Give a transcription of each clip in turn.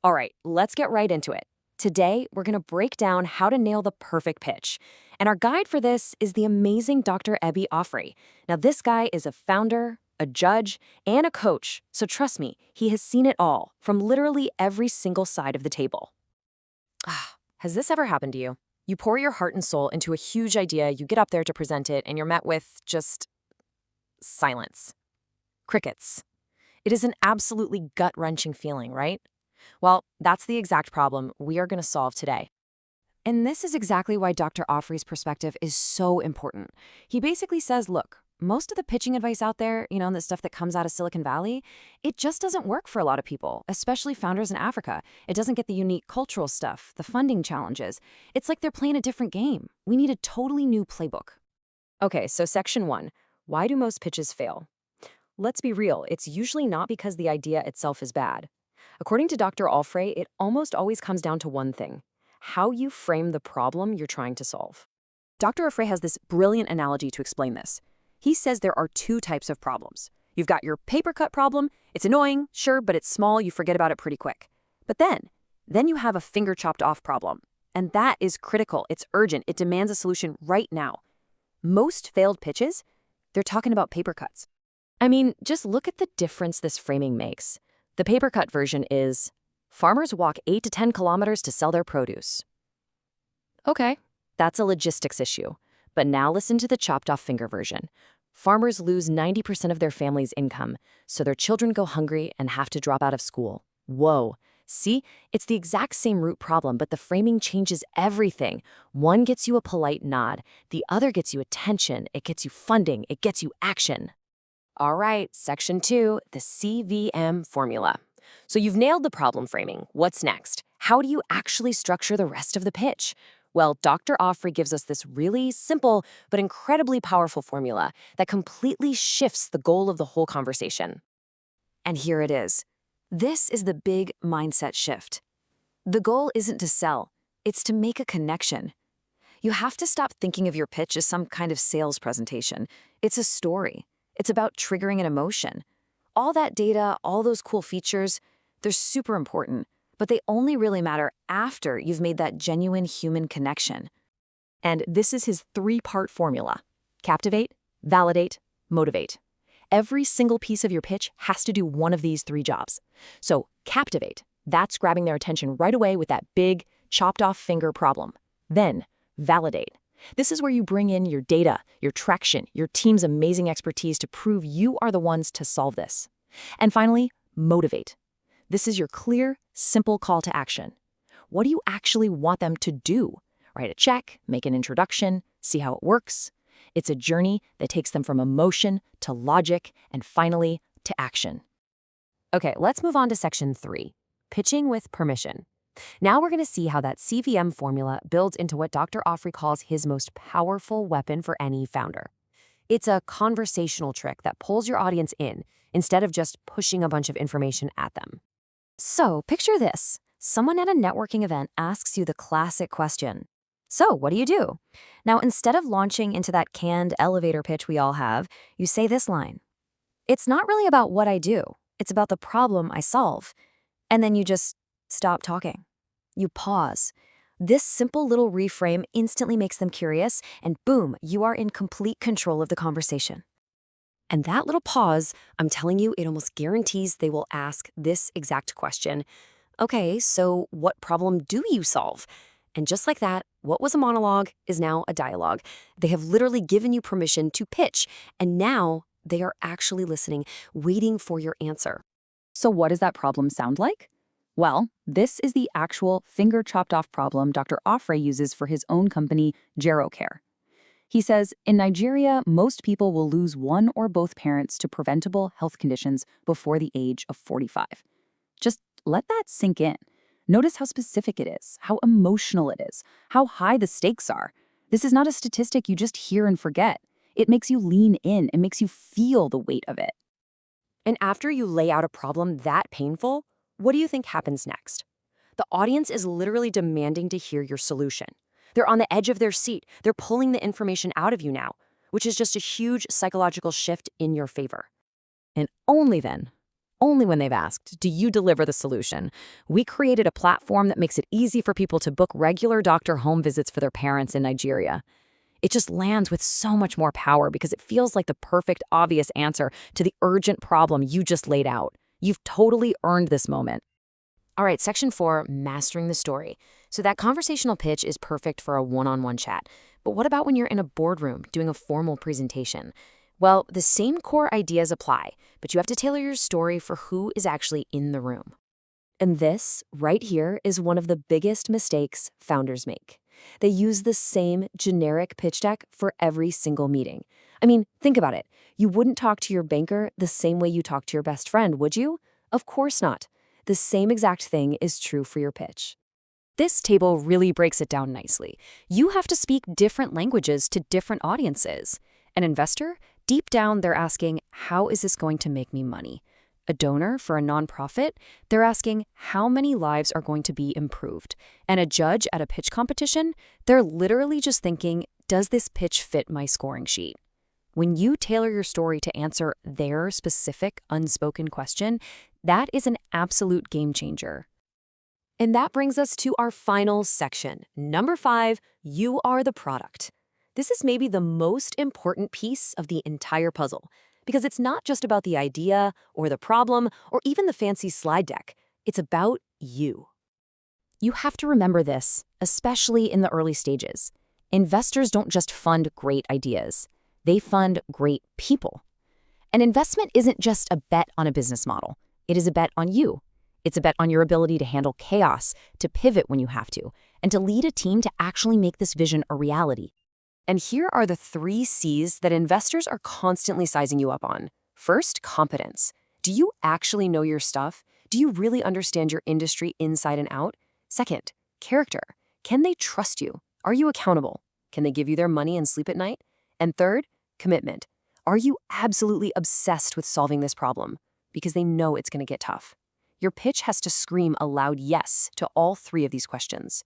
All right, let's get right into it. Today, we're going to break down how to nail the perfect pitch. And our guide for this is the amazing Dr. Ebby Offrey. Now, this guy is a founder, a judge, and a coach. So trust me, he has seen it all from literally every single side of the table. Has this ever happened to you? You pour your heart and soul into a huge idea, you get up there to present it, and you're met with just silence. Crickets. It is an absolutely gut-wrenching feeling, right? Well, that's the exact problem we are going to solve today. And this is exactly why Dr. Offrey's perspective is so important. He basically says, look, most of the pitching advice out there, the stuff that comes out of Silicon Valley, it just doesn't work for a lot of people, especially founders in Africa. It doesn't get the unique cultural stuff, the funding challenges. It's like they're playing a different game. We need a totally new playbook. Okay, so section 1, why do most pitches fail? Let's be real, it's usually not because the idea itself is bad. According to Dr. Offrey, it almost always comes down to one thing: how you frame the problem you're trying to solve. Dr. Offrey has this brilliant analogy to explain this. He says there are two types of problems. You've got your paper cut problem. It's annoying, sure, but it's small. You forget about it pretty quick. But then you have a finger chopped off problem. And that is critical. It's urgent. It demands a solution right now. Most failed pitches, they're talking about paper cuts. I mean, just look at the difference this framing makes. The paper cut version is, farmers walk 8 to 10 kilometers to sell their produce. Okay, that's a logistics issue. But now listen to the chopped off finger version. Farmers lose 90% of their family's income, so their children go hungry and have to drop out of school. Whoa. See, it's the exact same root problem, but the framing changes everything. One gets you a polite nod. The other gets you attention. It gets you funding. It gets you action. All right, section 2, the CVM formula. So you've nailed the problem framing. What's next? How do you actually structure the rest of the pitch? Well, Dr. Offrey gives us this really simple but incredibly powerful formula that completely shifts the goal of the whole conversation. And here it is. This is the big mindset shift. The goal isn't to sell, it's to make a connection. You have to stop thinking of your pitch as some kind of sales presentation. It's a story. It's about triggering an emotion. All that data, all those cool features, they're super important, but they only really matter after you've made that genuine human connection. And this is his 3-part formula: captivate, validate, motivate. Every single piece of your pitch has to do one of these 3 jobs. So captivate, that's grabbing their attention right away with that big, chopped off finger problem. Then validate. This is where you bring in your data, your traction, your team's amazing expertise to prove you are the ones to solve this. And finally, motivate. This is your clear, simple call to action. What do you actually want them to do? Write a check, make an introduction, see how it works. It's a journey that takes them from emotion to logic and finally to action. Okay, let's move on to section 3, pitching with permission. Now we're going to see how that CVM formula builds into what Dr. Offrey calls his most powerful weapon for any founder. It's a conversational trick that pulls your audience in instead of just pushing a bunch of information at them. So picture this. Someone at a networking event asks you the classic question, "So, what do you do?" Now, instead of launching into that canned elevator pitch we all have, you say this line: "It's not really about what I do. It's about the problem I solve." And then you just stop talking. You pause. This simple little reframe instantly makes them curious, and boom, you are in complete control of the conversation. And that little pause, I'm telling you, it almost guarantees they will ask this exact question. Okay, so what problem do you solve? And just like that, what was a monologue is now a dialogue. They have literally given you permission to pitch, and now they are actually listening, waiting for your answer. So what does that problem sound like? Well, this is the actual finger-chopped-off problem Dr. Offrey uses for his own company, GeroCare. He says, in Nigeria, most people will lose one or both parents to preventable health conditions before the age of 45. Just let that sink in. Notice how specific it is, how emotional it is, how high the stakes are. This is not a statistic you just hear and forget. It makes you lean in. It makes you feel the weight of it. And after you lay out a problem that painful, what do you think happens next? The audience is literally demanding to hear your solution. They're on the edge of their seat. They're pulling the information out of you now, which is just a huge psychological shift in your favor. And only then Only when they've asked, do you deliver the solution? We created a platform that makes it easy for people to book regular doctor home visits for their parents in Nigeria. It just lands with so much more power because it feels like the perfect, obvious answer to the urgent problem you just laid out. You've totally earned this moment. All right, section 4, mastering the story. So that conversational pitch is perfect for a one-on-one chat. But what about when you're in a boardroom doing a formal presentation? Well, the same core ideas apply, but you have to tailor your story for who is actually in the room. And this, right here, is one of the biggest mistakes founders make. They use the same generic pitch deck for every single meeting. I mean, think about it. You wouldn't talk to your banker the same way you talk to your best friend, would you? Of course not. The same exact thing is true for your pitch. This table really breaks it down nicely. You have to speak different languages to different audiences. An investor, deep down, they're asking, how is this going to make me money? A donor for a nonprofit, they're asking how many lives are going to be improved. And a judge at a pitch competition, they're literally just thinking, does this pitch fit my scoring sheet? When you tailor your story to answer their specific unspoken question, that is an absolute game changer. And that brings us to our final section. Number 5, you are the product. This is maybe the most important piece of the entire puzzle, because it's not just about the idea or the problem or even the fancy slide deck. It's about you. You have to remember this, especially in the early stages. Investors don't just fund great ideas. They fund great people. An investment isn't just a bet on a business model. It is a bet on you. It's a bet on your ability to handle chaos, to pivot when you have to, and to lead a team to actually make this vision a reality. And here are the 3 C's that investors are constantly sizing you up on. First, competence. Do you actually know your stuff? Do you really understand your industry inside and out? Second, character. Can they trust you? Are you accountable? Can they give you their money and sleep at night? And third, commitment. Are you absolutely obsessed with solving this problem? Because they know it's going to get tough. Your pitch has to scream a loud yes to all 3 of these questions.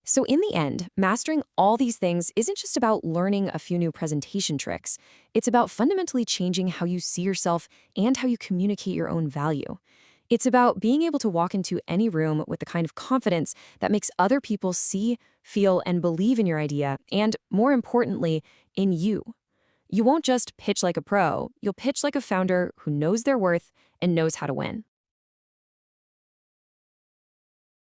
So in the end, mastering all these things isn't just about learning a few new presentation tricks. It's about fundamentally changing how you see yourself and how you communicate your own value. It's about being able to walk into any room with the kind of confidence that makes other people see, feel, and believe in your idea, and more importantly, in you. You won't just pitch like a pro, you'll pitch like a founder who knows their worth and knows how to win.